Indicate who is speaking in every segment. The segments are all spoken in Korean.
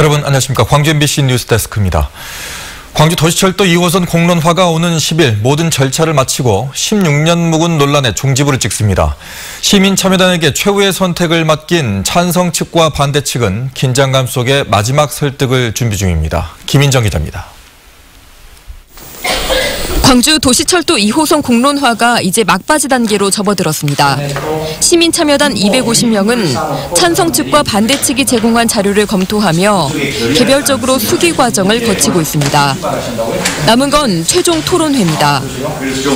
Speaker 1: 여러분 안녕하십니까. 광주 MBC 뉴스데스크입니다. 광주 도시철도 2호선 공론화가 오는 10일 모든 절차를 마치고 16년 묵은 논란의 종지부를 찍습니다. 시민 참여단에게 최후의 선택을 맡긴 찬성 측과 반대 측은 긴장감 속에 마지막 설득을 준비 중입니다. 김인정 기자입니다.
Speaker 2: 광주 도시철도 2호선 공론화가 이제 막바지 단계로 접어들었습니다. 시민참여단 250명은 찬성 측과 반대 측이 제공한 자료를 검토하며 개별적으로 수기 과정을 거치고 있습니다. 남은 건 최종 토론회입니다.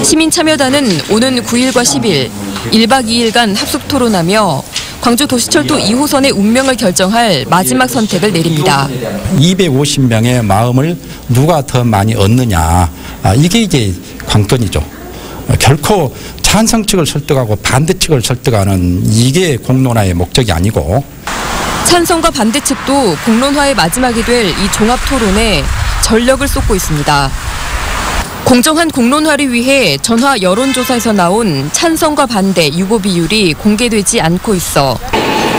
Speaker 2: 시민참여단은 오는 9일과 10일 1박 2일간 합숙 토론하며 광주 도시철도 2호선의 운명을 결정할 마지막 선택을 내립니다.
Speaker 3: 250명의 마음을 누가 더 많이 얻느냐, 이게 이제 관건이죠. 결코 찬성 측을 설득하고 반대 측을 설득하는 이게 공론화의 목적이 아니고.
Speaker 2: 찬성과 반대 측도 공론화의 마지막이 될 이 종합 토론에 전력을 쏟고 있습니다. 공정한 공론화를 위해 전화 여론조사에서 나온 찬성과 반대 유보 비율이 공개되지 않고 있어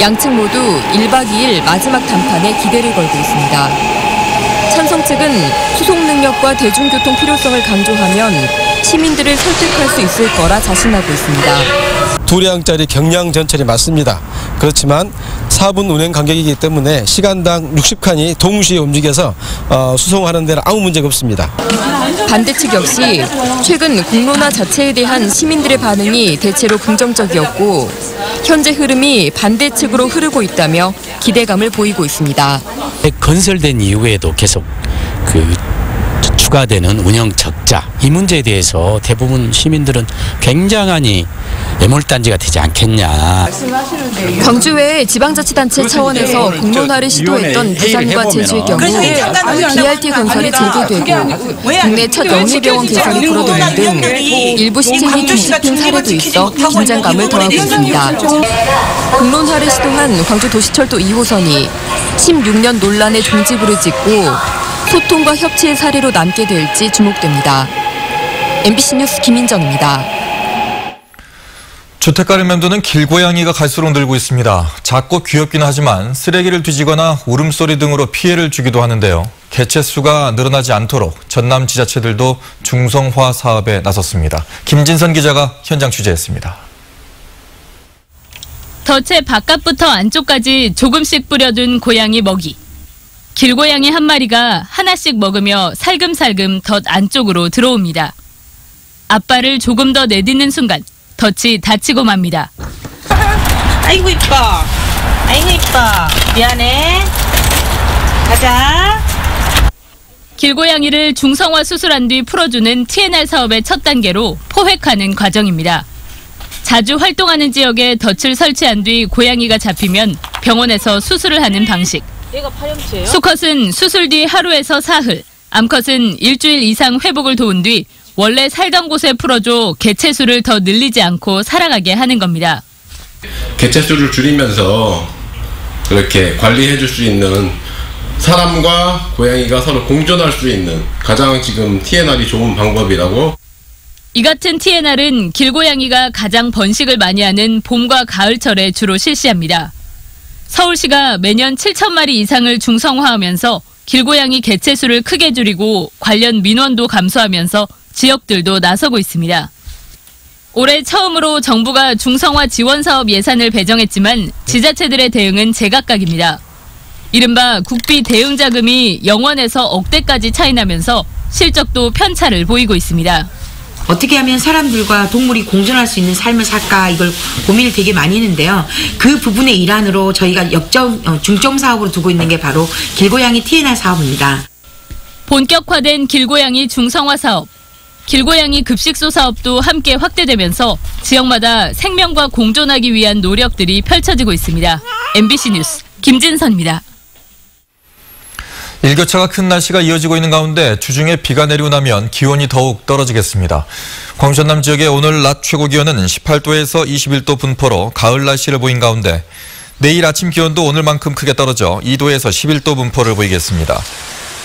Speaker 2: 양측 모두 1박 2일 마지막 담판에 기대를 걸고 있습니다. 찬성 측은 수송 능력과 대중교통 필요성을 강조하면 시민들을 설득할 수 있을 거라 자신하고 있습니다.
Speaker 4: 2량짜리 경량 전철이 맞습니다. 그렇지만 4분 운행 간격이기 때문에 시간당 60칸이 동시에 움직여서 수송하는 데는 아무 문제가 없습니다.
Speaker 2: 반대 측 역시 최근 공론화 자체에 대한 시민들의 반응이 대체로 긍정적이었고 현재 흐름이 반대 측으로 흐르고 있다며 기대감을 보이고 있습니다.
Speaker 5: 건설된 이후에도 계속 추가되는 운영 적자, 이 문제에 대해서 대부분 시민들은 굉장히 애몰단지가 되지 않겠냐.
Speaker 2: 광주 외 지방자치단체 차원에서 공론화를 시도했던 부산과 제주의 경우 BRT 건설이 재개되고 국내 첫 영리병원 개설이 불어도는 등 일부 시책이 뒤집힌 사례도 있어 긴장감을 더하고 있습니다. 공론화를 시도한 광주 도시철도 2호선이 16년 논란의 종지부를 찍고 소통과 협치의 사례로 남게 될지 주목됩니다. MBC 뉴스 김인정입니다.
Speaker 1: 주택가를 맴도는 길고양이가 갈수록 늘고 있습니다. 작고 귀엽긴 하지만 쓰레기를 뒤지거나 울음소리 등으로 피해를 주기도 하는데요. 개체수가 늘어나지 않도록 전남 지자체들도 중성화 사업에 나섰습니다. 김진선 기자가 현장 취재했습니다.
Speaker 6: 덫의 바깥부터 안쪽까지 조금씩 뿌려둔 고양이 먹이. 길고양이 한 마리가 하나씩 먹으며 살금살금 덫 안쪽으로 들어옵니다. 앞발을 조금 더 내딛는 순간 덫이 닫히고 맙니다.
Speaker 7: 아이고 이뻐. 아이고 이뻐. 미안해. 가자.
Speaker 6: 길고양이를 중성화 수술한 뒤 풀어주는 TNR 사업의 첫 단계로 포획하는 과정입니다. 자주 활동하는 지역에 덫을 설치한 뒤 고양이가 잡히면 병원에서 수술을 하는 방식.
Speaker 7: 얘가 파렴치예요?
Speaker 6: 수컷은 수술 뒤 하루에서 사흘, 암컷은 일주일 이상 회복을 도운 뒤 원래 살던 곳에 풀어줘 개체수를 더 늘리지 않고 살아가게 하는 겁니다.
Speaker 8: 개체수를 줄이면서 그렇게 관리해 줄 수 있는 사람과 고양이가 서로 공존할 수 있는 가장 지금 TNR이 좋은 방법이라고.
Speaker 6: 이 같은 TNR은 길고양이가 가장 번식을 많이 하는 봄과 가을철에 주로 실시합니다. 서울시가 매년 7,000마리 이상을 중성화하면서 길고양이 개체수를 크게 줄이고 관련 민원도 감소하면서 지역들도 나서고 있습니다. 올해 처음으로 정부가 중성화 지원 사업 예산을 배정했지만 지자체들의 대응은 제각각입니다. 이른바 국비 대응 자금이 0원에서 억대까지 차이나면서 실적도 편차를 보이고 있습니다.
Speaker 9: 어떻게 하면 사람들과 동물이 공존할 수 있는 삶을 살까, 이걸 고민을 되게 많이 했는데요. 그 부분의 일환으로 저희가 중점 사업으로 두고 있는 게 바로 길고양이 TNR 사업입니다.
Speaker 6: 본격화된 길고양이 중성화 사업, 길고양이 급식소 사업도 함께 확대되면서 지역마다 생명과 공존하기 위한 노력들이 펼쳐지고 있습니다. MBC 뉴스 김진선입니다.
Speaker 1: 일교차가 큰 날씨가 이어지고 있는 가운데 주중에 비가 내리고 나면 기온이 더욱 떨어지겠습니다. 광주 전남 지역의 오늘 낮 최고 기온은 18도에서 21도 분포로 가을 날씨를 보인 가운데 내일 아침 기온도 오늘만큼 크게 떨어져 2도에서 11도 분포를 보이겠습니다.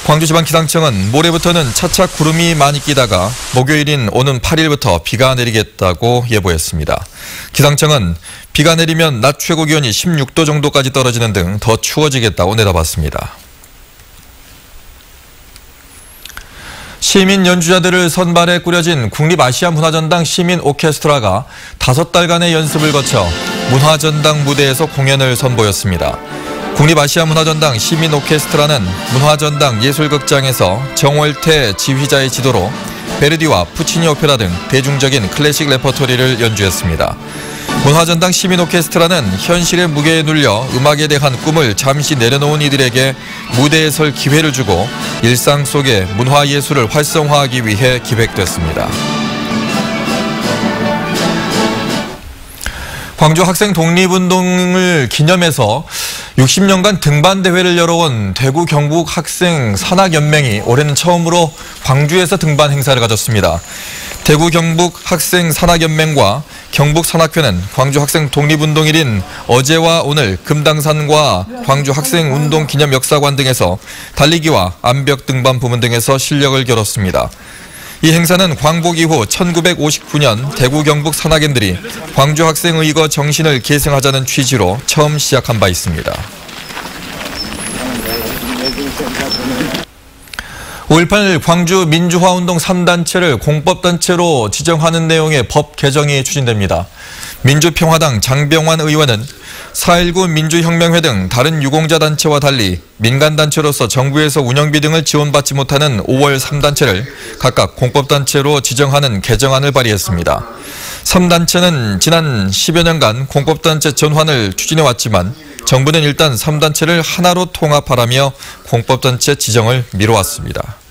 Speaker 1: 광주지방기상청은 모레부터는 차차 구름이 많이 끼다가 목요일인 오는 8일부터 비가 내리겠다고 예보했습니다. 기상청은 비가 내리면 낮 최고 기온이 16도 정도까지 떨어지는 등 더 추워지겠다고 내다봤습니다. 시민 연주자들을 선발해 꾸려진 국립아시아문화전당 시민 오케스트라가 5달간의 연습을 거쳐 문화전당 무대에서 공연을 선보였습니다. 국립아시아문화전당 시민 오케스트라는 문화전당 예술극장에서 정월태 지휘자의 지도로 베르디와 푸치니 오페라 등 대중적인 클래식 레퍼토리를 연주했습니다. 문화전당 시민 오케스트라는 현실의 무게에 눌려 음악에 대한 꿈을 잠시 내려놓은 이들에게 무대에 설 기회를 주고 일상 속의 문화예술을 활성화하기 위해 기획됐습니다. 광주 학생 독립운동을 기념해서 60년간 등반대회를 열어온 대구 경북 학생 산악연맹이 올해는 처음으로 광주에서 등반 행사를 가졌습니다. 대구 경북 학생 산악연맹과 경북 산악회는 광주 학생 독립운동일인 어제와 오늘 금당산과 광주 학생운동 기념 역사관 등에서 달리기와 암벽 등반 부문 등에서 실력을 겨뤘습니다. 이 행사는 광복 이후 1959년 대구 경북 산악인들이 광주 학생의거 정신을 계승하자는 취지로 처음 시작한 바 있습니다. 5.18 광주 민주화운동 3단체를 공법단체로 지정하는 내용의 법 개정이 추진됩니다. 민주평화당 장병환 의원은 4.19 민주혁명회 등 다른 유공자단체와 달리 민간단체로서 정부에서 운영비 등을 지원받지 못하는 5월 3단체를 각각 공법단체로 지정하는 개정안을 발의했습니다. 3단체는 지난 10여 년간 공법단체 전환을 추진해왔지만 정부는 일단 3단체를 하나로 통합하라며 공법단체 지정을 미뤄왔습니다.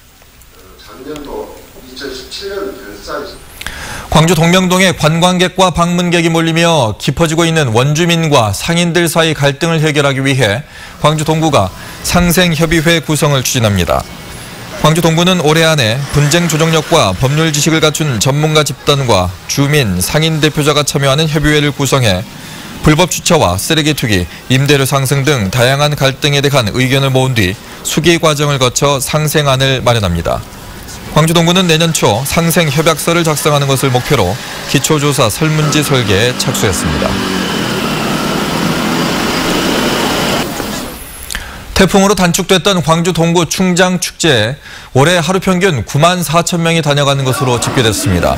Speaker 1: 광주 동명동에 관광객과 방문객이 몰리며 깊어지고 있는 원주민과 상인들 사이 갈등을 해결하기 위해 광주 동구가 상생협의회 구성을 추진합니다. 광주 동구는 올해 안에 분쟁 조정력과 법률 지식을 갖춘 전문가 집단과 주민, 상인 대표자가 참여하는 협의회를 구성해 불법 주차와 쓰레기 투기, 임대료 상승 등 다양한 갈등에 대한 의견을 모은 뒤 수기 과정을 거쳐 상생안을 마련합니다. 광주 동구는 내년 초 상생협약서를 작성하는 것을 목표로 기초조사 설문지 설계에 착수했습니다. 태풍으로 단축됐던 광주 동구 충장축제에 올해 하루 평균 9만 4천 명이 다녀가는 것으로 집계됐습니다.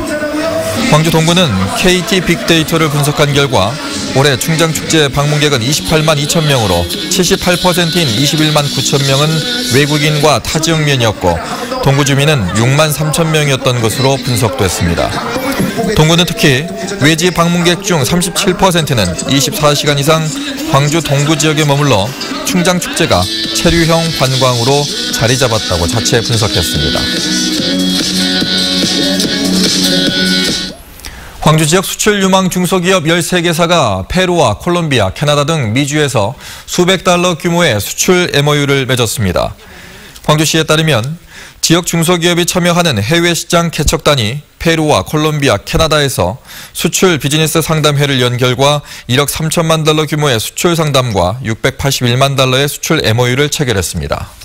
Speaker 1: 광주 동구는 KT 빅데이터를 분석한 결과 올해 충장축제 방문객은 28만 2천 명으로 78%인 21만 9천 명은 외국인과 타지역민이었고 동구 주민은 6만 3천 명이었던 것으로 분석됐습니다. 동구는 특히 외지 방문객 중 37%는 24시간 이상 광주 동구 지역에 머물러 충장축제가 체류형 관광으로 자리 잡았다고 자체 분석했습니다. 광주 지역 수출 유망 중소기업 13개사가 페루와 콜롬비아, 캐나다 등 미주에서 수백 달러 규모의 수출 MOU를 맺었습니다. 광주시에 따르면 지역 중소기업이 참여하는 해외 시장 개척단이 페루와 콜롬비아, 캐나다에서 수출 비즈니스 상담회를 연 결과 1억 3천만 달러 규모의 수출 상담과 681만 달러의 수출 MOU를 체결했습니다.